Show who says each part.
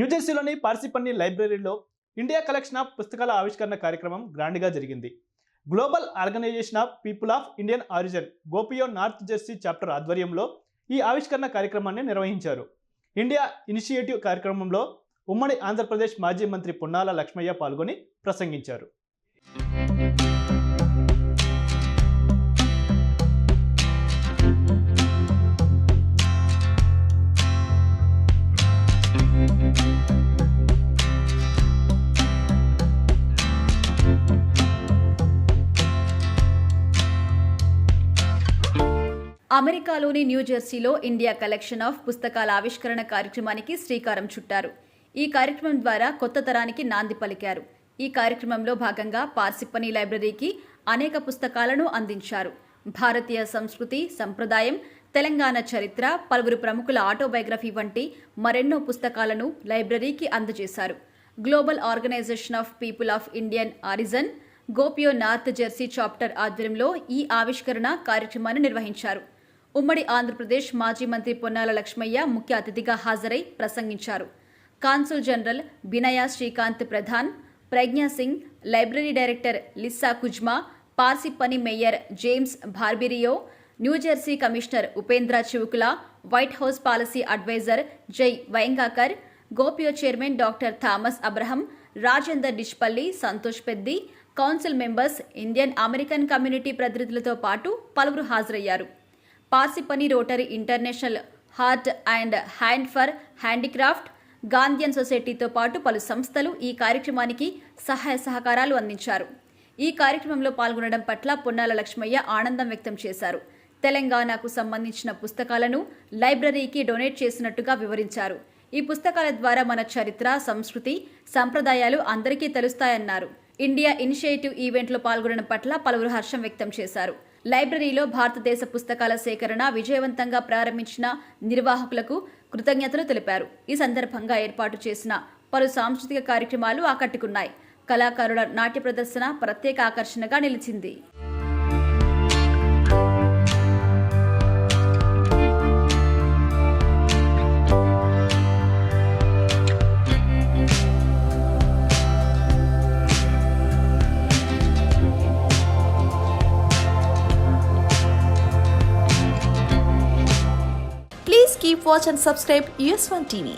Speaker 1: న్యూజెర్సీలోని పార్సిపన్ని లైబ్రరీలో India collection of పుస్తకాల ఆవిష్కరణ కార్యక్రమం గ్రాండ్గా జరిగింది. Global Organization of People of Indian Origin GOPIO North Jersey chapter ఆధ్వర్యంలో ఈ ఆవిష్కరణ కార్యక్రమాన్ని నిర్వహించారు. ఇండియా ఇనిషియేటివ్ కార్యక్రమంలో ఉమ్మడి ఆంధ్రప్రదేశ్ మాజీ మంత్రి పొన్నాల లక్ష్మయ్య పాల్గొని ప్రసంగించారు.
Speaker 2: అమెరికాలోని న్యూజెర్సీలో ఇండియా కలెక్షన్ ఆఫ్ పుస్తకాల ఆవిష్కరణ కార్యక్రమానికి శ్రీకారం చుట్టారు. ఈ కార్యక్రమం ద్వారా కొత్త తరానికి నాంది పలికారు. ఈ కార్యక్రమంలో భాగంగా పార్సిపని లైబ్రరీకి అనేక పుస్తకాలను అందించారు. భారతీయ సంస్కృతి, సంప్రదాయం, తెలంగాణ చరిత్ర, పలువురు ప్రముఖుల ఆటోబయోగ్రఫీ వంటి మరెన్నో పుస్తకాలను లైబ్రరీకి అందజేశారు. Global Organization of People of Indian Origin GOPIO North Jersey chapter ఆధ్వర్యంలో ఈ ఆవిష్కరణ కార్యక్రమాన్ని నిర్వహించారు. ఉమ్మడి ఆంధ్రప్రదేశ్ మాజీ మంత్రి పొన్నాల లక్ష్మయ్య ముఖ్య అతిథిగా హాజరై ప్రసంగించారు. Consul general Binaya Srikanth Pradhan, Pragya Singh, library director Lissa Kuzma, Parsippany mayor James Barberio, New Jersey commissioner Upendra Chivukula, White House policy adviser Jai Waingankar, GOPIO chairman doctor Thomas Abraham, Rajender Dishpalli, Santosh Peddi, council members, Indian American community ప్రతినిధులతో పాటు పలువురు హాజరయ్యారు. Parsippany Rotary International Heart and Hand for Handicraft, Gandhian సొసైటీతో పాటు పలు సంస్థలు ఈ కార్యక్రమానికి సహాయ సహకారాలు అందించారు. ఈ కార్యక్రమంలో పాల్గొనడం పట్ల పొన్నాల లక్ష్మయ్య ఆనందం వ్యక్తం చేశారు. తెలంగాణకు సంబంధించిన పుస్తకాలను లైబ్రరీకి డొనేట్ చేసినట్టుగా వివరించారు. ఈ పుస్తకాల ద్వారా మన చరిత్ర, సంస్కృతి, సంప్రదాయాలు అందరికీ తెలుస్తాయన్నారు. ఇండియా ఇనిషియేటివ్ ఈవెంట్లో పాల్గొనడం పట్ల పలువురు హర్షం వ్యక్తం చేశారు. లైబ్రరీలో భారతదేశ పుస్తకాల సేకరణ విజయవంతంగా ప్రారంభించిన నిర్వాహకులకు కృతజ్ఞతలు తెలిపారు. ఈ సందర్భంగా ఏర్పాటు చేసిన పలు సాంస్కృతిక కార్యక్రమాలు ఆకట్టుకున్నాయి. కళాకారుల నాట్య ప్రదర్శన ప్రత్యేక ఆకర్షణగా నిలిచింది.
Speaker 3: Please keep watch and subscribe US1 TV.